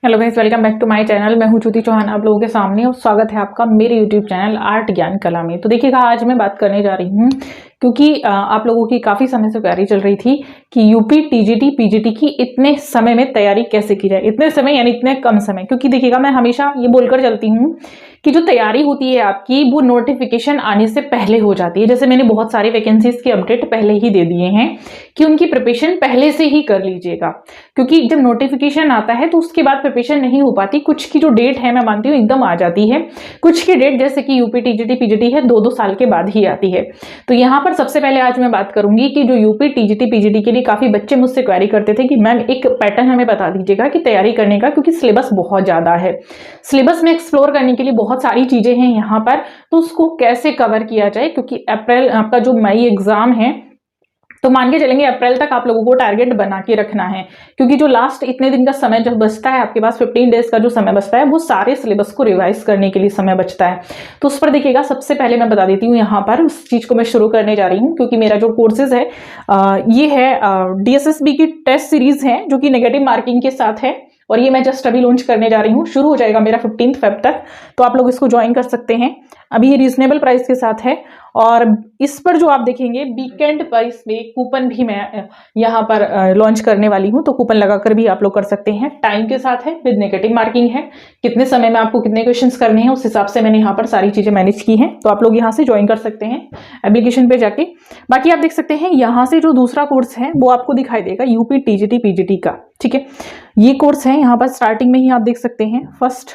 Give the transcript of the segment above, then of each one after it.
Hello guys, welcome back to my channel. मैं हूं ज्योति चौहान आप लोगों के सामने और स्वागत है आपका मेरे यूट्यूब चैनल आर्ट ज्ञान कला में। तो देखिएगा, आज मैं बात करने जा रही हूं क्योंकि आप लोगों की काफ़ी समय से क्वेरी चल रही थी कि यूपी टीजीटी पीजीटी की इतने समय में तैयारी कैसे की जाए। इतने समय यानी इतने कम समय, क्योंकि देखिएगा मैं हमेशा ये बोलकर चलती हूँ कि जो तैयारी होती है आपकी वो नोटिफिकेशन आने से पहले हो जाती है। जैसे मैंने बहुत सारी वैकेंसीज के अपडेट पहले ही दे दिए हैं कि उनकी प्रिपरेशन पहले से ही कर लीजिएगा, क्योंकि जब नोटिफिकेशन आता है तो उसके बाद प्रिपरेशन नहीं हो पाती। कुछ की जो डेट है मैं मानती हूँ एकदम आ जाती है, कुछ की डेट जैसे कि यूपी टीजीटी पीजीटी है 2-2 साल के बाद ही आती है। तो यहाँ पर सबसे पहले आज मैं बात करूंगी कि जो यूपी टीजीटी पीजीटी के लिए काफी बच्चे मुझसे क्वेरी करते थे कि मैम एक पैटर्न हमें बता दीजिएगा कि तैयारी करने का, क्योंकि सिलेबस बहुत ज्यादा है। सिलेबस में एक्सप्लोर करने के लिए बहुत सारी चीजें हैं यहाँ पर, तो उसको कैसे कवर किया जाए, क्योंकि अप्रैल आपका जो मई एग्जाम है तो मान के चलेंगे अप्रैल तक आप लोगों को टारगेट बना के रखना है, क्योंकि जो लास्ट इतने दिन का समय जब बचता है आपके पास 15 डेज का जो समय बचता है वो सारे सिलेबस को रिवाइज करने के लिए समय बचता है। तो उस पर देखिएगा, सबसे पहले मैं बता देती हूँ यहाँ पर उस चीज को मैं शुरू करने जा रही हूँ, क्योंकि मेरा जो कोर्सेज है ये है DSSB की टेस्ट सीरीज है जो कि नेगेटिव मार्किंग के साथ है, और ये मैं जस्ट अभी लॉन्च करने जा रही हूँ। शुरू हो जाएगा मेरा 15 फेब तक, तो आप लोग इसको ज्वाइन कर सकते हैं। अभी ये रीजनेबल प्राइस के साथ है, और इस पर जो आप देखेंगे वीकेंड पर इसमें कूपन भी मैं यहाँ पर लॉन्च करने वाली हूँ, तो कूपन लगाकर भी आप लोग कर सकते हैं। टाइम के साथ है, विद नेगेटिव मार्किंग है, कितने समय में आपको कितने क्वेश्चंस करने हैं उस हिसाब से मैंने यहाँ पर सारी चीजें मैनेज की हैं। तो आप लोग यहाँ से ज्वाइन कर सकते हैं एप्लीकेशन पे जाके। बाकी आप देख सकते हैं यहाँ से जो दूसरा कोर्स है वो आपको दिखाई देगा यूपी टीजीटी पीजीटी का, ठीक है। ये कोर्स है, यहाँ पर स्टार्टिंग में ही आप देख सकते हैं फर्स्ट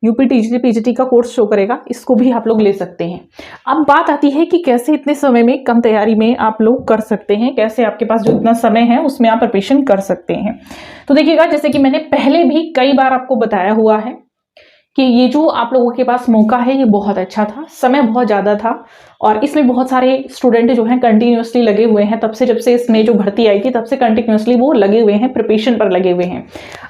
यूपी टीजीटी पीजीटी का कोर्स शो करेगा, इसको भी आप लोग ले सकते हैं। अब बात आती है कि कैसे इतने समय में कम तैयारी में आप लोग कर सकते हैं, कैसे आपके पास जो इतना समय है उसमें आप प्रिपरेशन कर सकते हैं। तो देखिएगा, जैसे कि मैंने पहले भी कई बार आपको बताया हुआ है कि ये जो आप लोगों के पास मौका है ये बहुत अच्छा था, समय बहुत ज़्यादा था, और इसमें बहुत सारे स्टूडेंट जो हैं कंटिन्यूसली लगे हुए हैं। तब से जब से इसमें जो भर्ती आई थी तब से कंटिन्यूसली वो लगे हुए हैं, प्रिपरेशन पर लगे हुए हैं।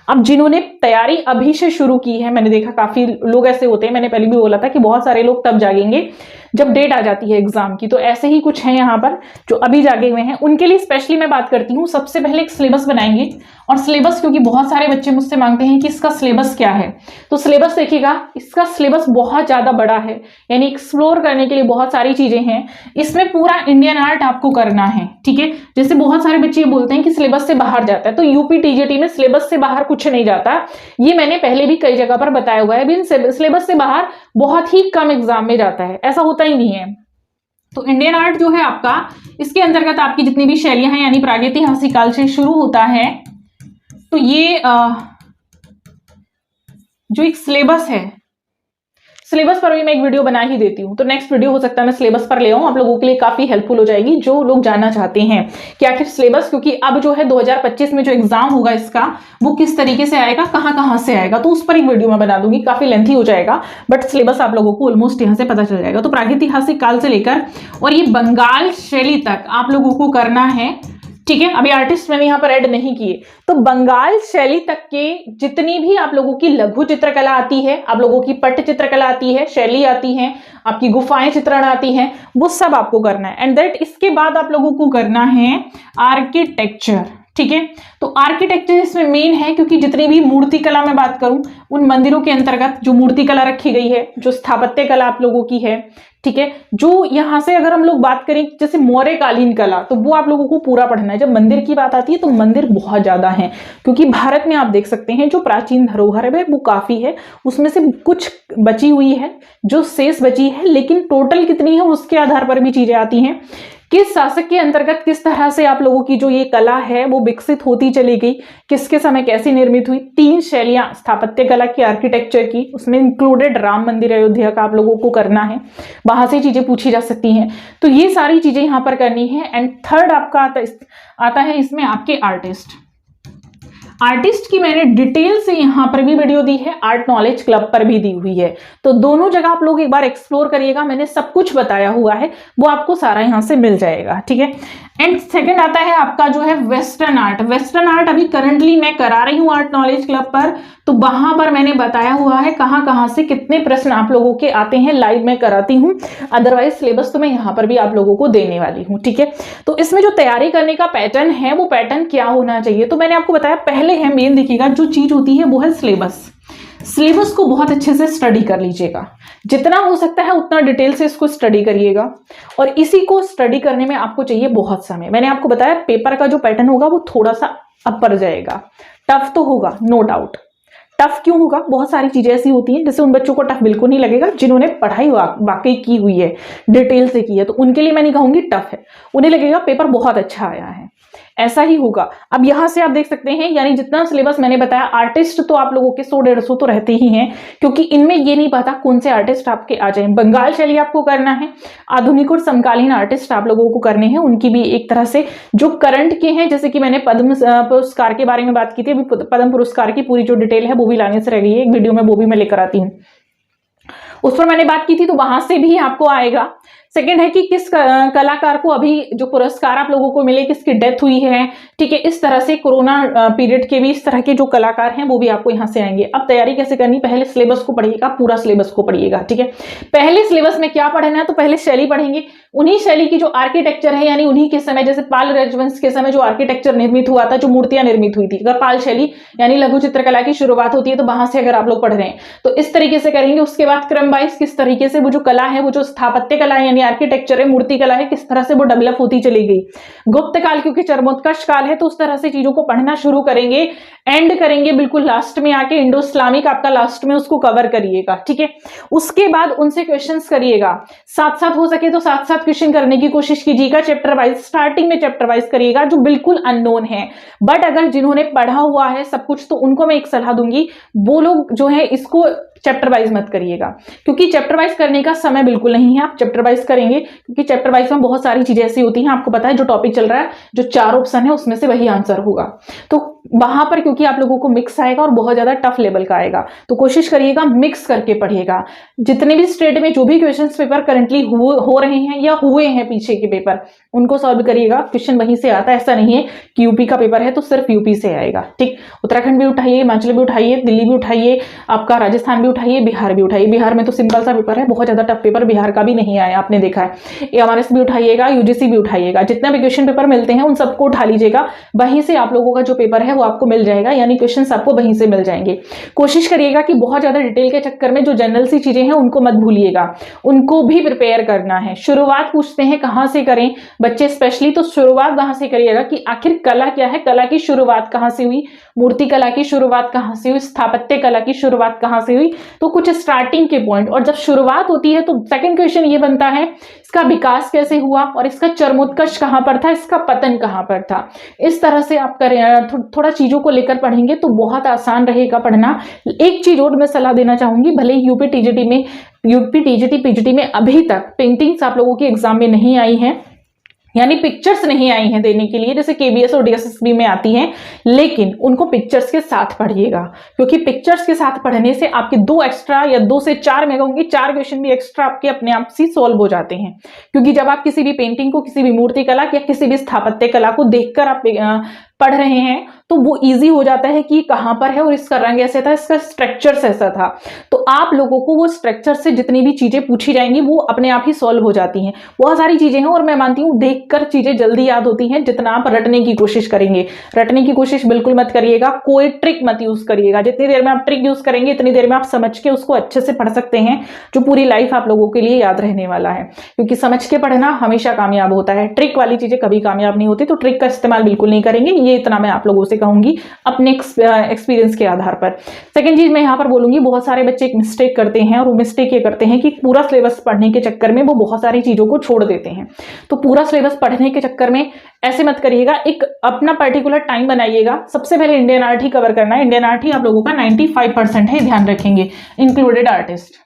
अब जिन्होंने तैयारी अभी से शुरू की है, मैंने देखा काफ़ी लोग ऐसे होते हैं, मैंने पहले भी बोला था कि बहुत सारे लोग तब जागेंगे जब डेट आ जाती है एग्जाम की, तो ऐसे ही कुछ हैं यहाँ पर जो अभी जागे हुए हैं। उनके लिए स्पेशली मैं बात करती हूँ। सबसे पहले एक सिलेबस बनाएंगे, और सिलेबस क्योंकि बहुत सारे बच्चे मुझसे मांगते हैं कि इसका सिलेबस क्या है, तो सिलेबस देखिएगा, इसका सिलेबस बहुत ज़्यादा बड़ा है, यानी एक्सप्लोर करने के लिए बहुत सारी चीज़ें हैं। इसमें पूरा इंडियन आर्ट आपको करना है, ठीक है। जैसे बहुत सारे बच्चे बोलते हैं कि सिलेबस से बाहर जाता है, तो यूपी टीजीटी में सिलेबस से बाहर कुछ नहीं जाता। ये मैंने पहले भी कई जगह पर बताया हुआ है, सिलेबस से बाहर बहुत ही कम एग्जाम में जाता है, ऐसा होता ही नहीं है। तो इंडियन आर्ट जो है आपका, इसके अंतर्गत आपकी जितनी भी शैलियां हैं, यानी प्रागैतिहासिक काल से शुरू होता है, तो ये जो एक सिलेबस है, सिलेबस पर भी मैं एक वीडियो बना ही देती हूँ। तो नेक्स्ट वीडियो हो सकता है मैं सिलेबस पर ले आऊँ, आप लोगों के लिए काफी हेल्पफुल हो जाएगी जो लोग जानना चाहते हैं कि आखिर सिलेबस, क्योंकि अब जो है 2025 में जो एग्जाम होगा इसका वो किस तरीके से आएगा, कहाँ से आएगा, तो उस पर एक वीडियो मैं बना दूंगी। काफी लेंथी हो जाएगा, बट सिलेबस आप लोगों को ऑलमोस्ट यहाँ से पता चल जाएगा। तो प्रागैतिहासिक काल से लेकर और ये बंगाल शैली तक आप लोगों को करना है, ठीक है। अभी आर्टिस्ट मैंने यहाँ पर ऐड नहीं किए। तो बंगाल शैली तक के जितनी भी आप लोगों की लघु चित्रकला आती है, आप लोगों की पट्ट चित्रकला आती है, शैली आती है, आपकी गुफाएं चित्रण आती हैं, वो सब आपको करना है। एंड दैट इसके बाद आप लोगों को करना है आर्किटेक्चर, ठीक है। तो आर्किटेक्चर इसमें मेन है, क्योंकि जितनी भी मूर्ति कला में बात करूं, उन मंदिरों के अंतर्गत जो मूर्ति कला रखी गई है, जो स्थापत्य कला आप लोगों की है, ठीक है। जो यहाँ से अगर हम लोग बात करें जैसे मौर्य कालीन कला, तो वो आप लोगों को पूरा पढ़ना है। जब मंदिर की बात आती है तो मंदिर बहुत ज्यादा है, क्योंकि भारत में आप देख सकते हैं जो प्राचीन धरोहर है वो काफी है, उसमें से कुछ बची हुई है जो शेष बची है, लेकिन टोटल कितनी है उसके आधार पर भी चीजें आती हैं। किस शासक के अंतर्गत किस तरह से आप लोगों की जो ये कला है वो विकसित होती चली गई, किसके समय कैसी निर्मित हुई। 3 शैलियां स्थापत्य कला की, आर्किटेक्चर की, उसमें इंक्लूडेड राम मंदिर अयोध्या का आप लोगों को करना है, वहां से चीजें पूछी जा सकती हैं। तो ये सारी चीजें यहाँ पर करनी है। एंड थर्ड आपका आता है इसमें आपके आर्टिस्ट की मैंने डिटेल से यहाँ पर भी वीडियो दी है, आर्ट नॉलेज क्लब पर भी दी हुई है, तो दोनों जगह आप लोग एक बार एक्सप्लोर करिएगा। मैंने सब कुछ बताया हुआ है, वो आपको सारा यहाँ से मिल जाएगा, ठीक है। एंड सेकंड आता है आपका जो है वेस्टर्न आर्ट। वेस्टर्न आर्ट अभी करंटली मैं करा रही हूँ आर्ट नॉलेज क्लब पर, तो वहां पर मैंने बताया हुआ है कहाँ से कितने प्रश्न आप लोगों के आते हैं, लाइव में कराती हूँ। अदरवाइज सिलेबस तो मैं यहाँ पर भी आप लोगों को देने वाली हूँ, ठीक है। तो इसमें जो तैयारी करने का पैटर्न है वो पैटर्न क्या होना चाहिए, तो मैंने आपको बताया पहले पहले है मेन देखिएगा जो चीज होती है वो है सिलेबस। सिलेबस को बहुत अच्छे से स्टडी कर लीजिएगा, जितना हो सकता है उतना डिटेल से इसको स्टडी करिएगा। और इसी को स्टडी करने में आपको चाहिए बहुत समय। मैंने आपको बताया पेपर का जो पैटर्न होगा वो थोड़ा सा अपर जाएगा, टफ तो होगा नो डाउट। टफ क्यों होगा? बहुत सारी चीजें ऐसी होती हैं जैसे उन बच्चों को टफ बिल्कुल नहीं लगेगा जिन्होंने पढ़ाई वाकई की हुई है, डिटेल से की है, तो उनके लिए मैं नहीं कहूंगी टफ है, उन्हें लगेगा पेपर बहुत अच्छा आया है, ऐसा ही होगा। अब यहां से आप देख सकते हैं, यानी जितना सिलेबस मैंने बताया, आर्टिस्ट तो आप लोगों के 100-150 तो रहते ही हैं, क्योंकि इनमें ये नहीं पता कौन से आर्टिस्ट आपके आ जाए। बंगाल शैली आपको करना है, आधुनिक और समकालीन आर्टिस्ट आप लोगों को करने हैं, उनकी भी एक तरह से जो करंट के हैं, जैसे कि मैंने पद्म पुरस्कार के बारे में बात की थी, अभी पद्म पुरस्कार की पूरी जो डिटेल है वो भी लाने से रह गई है, एक वीडियो में वो भी मैं लेकर आती हूँ, उस पर मैंने बात की थी, तो वहां से भी आपको आएगा। सेकंड है कि किस कलाकार को अभी जो पुरस्कार आप लोगों को मिले, किसकी डेथ हुई है, ठीक है, इस तरह से कोरोना पीरियड के भी इस तरह के जो कलाकार हैं वो भी आपको यहां से आएंगे। अब तैयारी कैसे करनी? पहले सिलेबस को पढ़िएगा, पूरा सिलेबस को पढ़िएगा, ठीक है। पहले सिलेबस में क्या पढ़ना है? तो पहले शैली पढ़ेंगे, उन्हीं शैली की जो आर्किटेक्चर है, यानी उन्हीं के समय, जैसे पाल राजवंश के समय जो आर्किटेक्चर निर्मित हुआ था, जो मूर्तियां निर्मित हुई थी, अगर पाल शैली यानी लघु चित्रकला की शुरुआत होती है तो वहां से अगर आप लोग पढ़ रहे हैं तो इस तरीके से करेंगे। उसके बाद क्रम वाइज किस तरीके से वो जो कला है, वो जो स्थापत्य कला है यानी आर्किटेक्चर है, मूर्ति कला है, किस तरह से वो डेवलप होती चली गई। गुप्त काल क्योंकि चरमोत्कर्ष काल है, तो उस तरह से चीजों को पढ़ना शुरू करेंगे, एंड करेंगे बिल्कुल लास्ट में आके, इंडो इस्लामिक आपका लास्ट में उसको कवर करिएगा, ठीक है। उसके बाद उनसे क्वेश्चंस करिएगा, साथ साथ हो सके तो साथ साथ क्वेश्चन करने की कोशिश कीजिएगा, चैप्टर वाइज, स्टार्टिंग में चैप्टर वाइज करिएगा, जो बिल्कुल अननोन है। बट अगर जिन्होंने पढ़ा हुआ है सब कुछ, तो उनको मैं एक सलाह दूंगी, वो लोग जो है इसको चैप्टर वाइज मत करिएगा, क्योंकि चैप्टर वाइज करने का समय बिल्कुल नहीं है। आप चैप्टर वाइज करेंगे, क्योंकि चैप्टर वाइज में बहुत सारी चीजें ऐसी होती हैं, आपको पता है जो टॉपिक चल रहा है, जो 4 ऑप्शन है उसमें से वही आंसर होगा, तो वहां पर क्योंकि आप लोगों को मिक्स आएगा और बहुत ज्यादा टफ लेवल का आएगा, तो कोशिश करिएगा मिक्स करके पढ़िएगा। जितने भी स्टेट में जो भी क्वेश्चन पेपर करंटली हो रहे हैं या हुए हैं पीछे के पेपर, उनको सॉल्व करिएगा, क्वेश्चन वहीं से आता है। ऐसा नहीं है कि यूपी का पेपर है तो सिर्फ यूपी से आएगा, ठीक। उत्तराखंड भी उठाइए, हिमाचल भी उठाइए, दिल्ली भी उठाइए, आपका राजस्थान भी उठाइए, बिहार भी उठाइए। बिहार में तो सिंपल सा पेपर है, बहुत ज्यादा टफ पेपर बिहार का भी नहीं आया, आपने देखा है। एमआरएस भी उठाइएगा, यूजीसी भी उठाइएगा, जितना भी क्वेश्चन पेपर मिलते हैं उन सबको उठा लीजिएगा, वहीं से आप लोगों का जो पेपर है वो आपको मिल जाएगा, यानी क्वेश्चंस आपको वहीं से मिल जाएंगे। कोशिश करिएगा कि बहुत ज्यादा डिटेल के चक्कर में जो जनरल सी चीजें हैं उनको मत भूलिएगा, उनको भी प्रिपेयर करना है। शुरुआत पूछते हैं कहां से करें बच्चे स्पेशली, तो शुरुआत वहां से करिएगा कि आखिर कला क्या है, कला की शुरुआत कहां से हुई, मूर्ति कला की शुरुआत कहां से हुई, स्थापत्य कला की शुरुआत कहां से हुई, तो कुछ स्टार्टिंग के पॉइंट। और जब शुरुआत होती है तो सेकंड क्वेश्चन ये बनता है इसका विकास कैसे हुआ, और इसका चरमोत्कर्ष कहां पर था, इसका पतन कहां पर था। इस तरह से आप करें, थोड़ा चीजों को लेकर पढ़ेंगे तो बहुत आसान रहेगा पढ़ना। एक चीज और मैं सलाह देना चाहूंगी, भले यूपी टीजीटी पीजीटी में अभी तक पेंटिंग्स आप लोगों की एग्जाम में नहीं आई हैं, यानी पिक्चर्स नहीं आई हैं देने के लिए, जैसे केबीएस और डीएसएसबी में आती हैं, लेकिन उनको पिक्चर्स के साथ पढ़िएगा, क्योंकि पिक्चर्स के साथ पढ़ने से आपके 2 एक्स्ट्रा या 2 से 4 मैं कहूंगी 4 क्वेश्चन भी एक्स्ट्रा आपके अपने आप से सॉल्व हो जाते हैं। क्योंकि जब आप किसी भी पेंटिंग को, किसी भी मूर्ति कला या किसी भी स्थापत्य कला को देखकर आप पढ़ रहे हैं तो वो इजी हो जाता है कि कहां पर है और इसका रंग ऐसे था, इसका स्ट्रक्चर ऐसा था, तो आप लोगों को वो स्ट्रक्चर से जितनी भी चीजें पूछी जाएंगी वो अपने आप ही सॉल्व हो जाती हैं। बहुत सारी चीजें हैं और मैं मानती हूँ देखकर चीजें जल्दी याद होती हैं, जितना आप रटने की कोशिश करेंगे। रटने की कोशिश बिल्कुल मत करिएगा, कोई ट्रिक मत यूज करिएगा। जितनी देर में आप ट्रिक यूज करेंगे इतनी देर में आप समझ के उसको अच्छे से पढ़ सकते हैं, जो पूरी लाइफ आप लोगों के लिए याद रहने वाला है, क्योंकि समझ के पढ़ना हमेशा कामयाब होता है, ट्रिक वाली चीजें कभी कामयाब नहीं होती। तो ट्रिक का इस्तेमाल बिल्कुल नहीं करेंगे, ये इतना मैं आप लोगों से कहूंगी अपने एक्सपीरियंस के आधार पर। सेकंड चीज मैं यहां पर बोलूंगी, बहुत सारे बच्चे एक मिस्टेक करते हैं, और वो मिस्टेक ये करते हैं कि पूरा सिलेबस पढ़ने के चक्कर में वो बहुत सारी चीजों को छोड़ देते हैं। तो पूरा सिलेबस पढ़ने के चक्कर में ऐसे मत करिएगा, एक अपना पर्टिकुलर टाइम बनाइएगा। सबसे पहले इंडियन आर्ट ही कवर करना है। इंडियन आर्ट ही आप लोगों का 95% है, ध्यान रखेंगे, इंक्लूडेड आर्टिस्ट।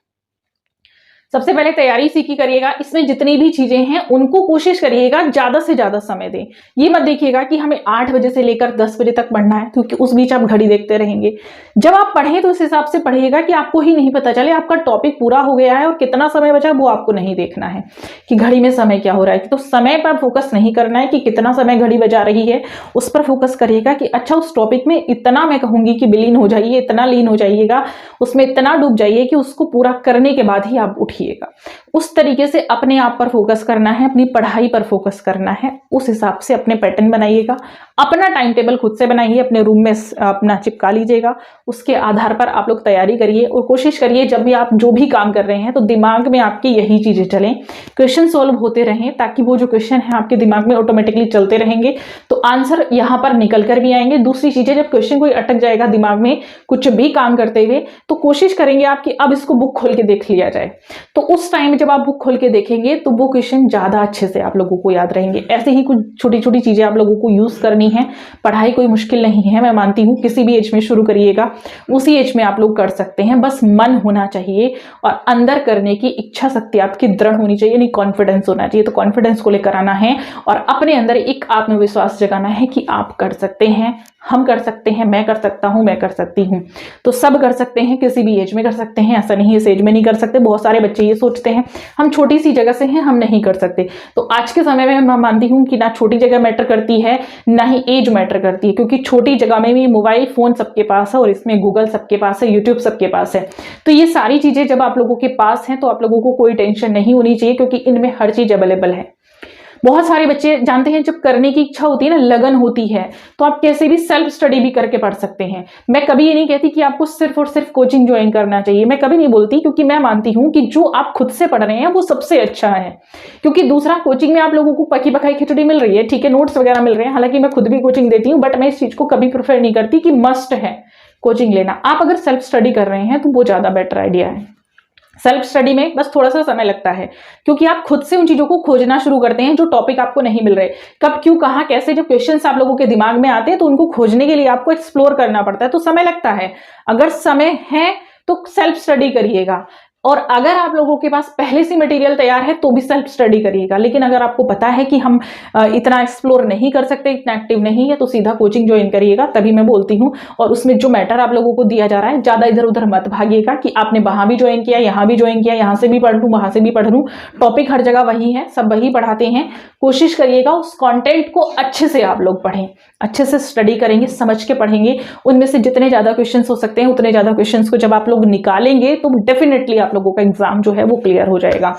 सबसे पहले तैयारी सीखी करिएगा, इसमें जितनी भी चीजें हैं उनको कोशिश करिएगा ज्यादा से ज्यादा समय दें। ये मत देखिएगा कि हमें 8 बजे से लेकर 10 बजे तक पढ़ना है, क्योंकि उस बीच आप घड़ी देखते रहेंगे। जब आप पढ़ें तो उस हिसाब से पढ़िएगा कि आपको ही नहीं पता चले आपका टॉपिक पूरा हो गया है और कितना समय बचा, वो आपको नहीं देखना है कि घड़ी में समय क्या हो रहा है। तो समय पर फोकस नहीं करना है कि कितना समय घड़ी बजा रही है, उस पर फोकस करिएगा कि अच्छा उस टॉपिक में इतना मैं कहूंगी कि विलीन हो जाइए, इतना लीन हो जाइएगा, उसमें इतना डूब जाइए कि उसको पूरा करने के बाद ही आप उठिए। रखिएगा। उस तरीके से अपने आप पर फोकस करना है, अपनी पढ़ाई पर फोकस करना है, उस हिसाब से अपने पैटर्न बनाइएगा। अपना टाइम टेबल खुद से बनाइए, अपने रूम में अपना चिपका लीजिएगा, उसके आधार पर आप लोग तैयारी करिए और कोशिश करिए जब भी आप जो भी काम कर रहे हैं तो दिमाग में आपके यही चीजें चलें, क्वेश्चन सॉल्व होते रहें, ताकि वो जो क्वेश्चन है आपके दिमाग में ऑटोमेटिकली चलते रहेंगे तो आंसर यहां पर निकल कर भी आएंगे। दूसरी चीजें, जब क्वेश्चन कोई अटक जाएगा दिमाग में कुछ भी काम करते हुए तो कोशिश करेंगे आप कि अब इसको बुक खोल के देख लिया जाए, तो उस टाइम जब आप बुक खोल के देखेंगे तो वो क्वेश्चन ज्यादा अच्छे से आप लोगों को याद रहेंगे। ऐसे ही कुछ छोटी छोटी चीजें आप लोगों को यूज करनी है। पढ़ाई कोई मुश्किल नहीं है, मैं मानती हूँ किसी भी एज में शुरू करिएगा, उसी एज में आप लोग कर सकते हैं, बस मन होना चाहिए और अंदर करने की इच्छा शक्ति आपकी दृढ़ होनी चाहिए, यानी कॉन्फिडेंस होना चाहिए। तो कॉन्फिडेंस को लेकर आना है और अपने अंदर एक आत्मविश्वास जगाना है कि आप कर सकते हैं, हम कर सकते हैं, मैं कर सकता हूं, मैं कर सकती हूं। तो सब कर सकते हैं, किसी भी एज में कर सकते हैं, ऐसा नहीं है इस एज में नहीं कर सकते। बहुत सारे बच्चे ये सोचते हैं हम छोटी सी जगह से हैं, हम नहीं कर सकते। तो आज के समय में मैं मानती हूं कि ना छोटी जगह मैटर करती है ना ही एज मैटर करती है, क्योंकि छोटी जगह में भी मोबाइल फोन सबके पास है और इसमें गूगल सबके पास है, यूट्यूब सबके पास है। तो ये सारी चीजें जब आप लोगों के पास हैं तो आप लोगों को कोई टेंशन नहीं होनी चाहिए, क्योंकि इनमें हर चीज अवेलेबल है। बहुत सारे बच्चे जानते हैं जब करने की इच्छा होती है ना, लगन होती है, तो आप कैसे भी सेल्फ स्टडी भी करके पढ़ सकते हैं। मैं कभी ये नहीं कहती कि आपको सिर्फ और सिर्फ कोचिंग ज्वाइन करना चाहिए, मैं कभी नहीं बोलती, क्योंकि मैं मानती हूं कि जो आप खुद से पढ़ रहे हैं वो सबसे अच्छा है। क्योंकि दूसरा, कोचिंग में आप लोगों को पकी पकाई खिचड़ी मिल रही है, ठीक है, नोट्स वगैरह मिल रहे हैं, हालांकि मैं खुद भी कोचिंग देती हूँ, बट मैं इस चीज को कभी प्रेफर नहीं करती कि मस्ट है कोचिंग लेना। आप अगर सेल्फ स्टडी कर रहे हैं तो वो ज्यादा बेटर आइडिया है। सेल्फ स्टडी में बस थोड़ा सा समय लगता है, क्योंकि आप खुद से उन चीजों को खोजना शुरू करते हैं जो टॉपिक आपको नहीं मिल रहे, कब क्यों कहां कैसे, जब क्वेश्चंस आप लोगों के दिमाग में आते हैं तो उनको खोजने के लिए आपको एक्सप्लोर करना पड़ता है, तो समय लगता है। अगर समय है तो सेल्फ स्टडी करिएगा, और अगर आप लोगों के पास पहले से मटेरियल तैयार है तो भी सेल्फ स्टडी करिएगा। लेकिन अगर आपको पता है कि हम इतना एक्सप्लोर नहीं कर सकते, इतना एक्टिव नहीं है, तो सीधा कोचिंग ज्वाइन करिएगा, तभी मैं बोलती हूँ। और उसमें जो मैटर आप लोगों को दिया जा रहा है, ज्यादा इधर उधर मत भागिएगा कि आपने वहां भी ज्वाइन किया, यहाँ भी ज्वाइन किया, यहाँ से भी पढ़ लूँ, वहां से भी पढ़ लूँ। टॉपिक हर जगह वही है, सब वही पढ़ाते हैं। कोशिश करिएगा उस कॉन्टेंट को अच्छे से आप लोग पढ़ें, अच्छे से स्टडी करेंगे, समझ के पढ़ेंगे। उनमें से जितने ज्यादा क्वेश्चन हो सकते हैं उतने ज्यादा क्वेश्चन को जब आप लोग निकालेंगे तो डेफिनेटली आप लोगों का एग्जाम जो है वो क्लियर हो जाएगा।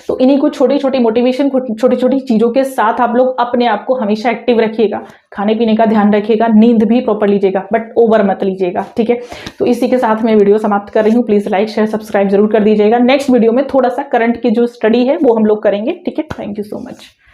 तो इन्हीं को छोटी छोटी मोटिवेशन, छोटी छोटी चीजों के साथ आप लोग अपने आप को हमेशा एक्टिव रखिएगा। खाने पीने का ध्यान रखिएगा, नींद भी प्रॉपर लीजिएगा, बट ओवर मत लीजिएगा, ठीक है। तो इसी के साथ मैं वीडियो समाप्त कर रही हूँ। प्लीज लाइक शेयर सब्सक्राइब जरूर कर दीजिएगा। नेक्स्ट वीडियो में थोड़ा सा करंट की जो स्टडी है वो हम लोग करेंगे, ठीक है। Thank you so much.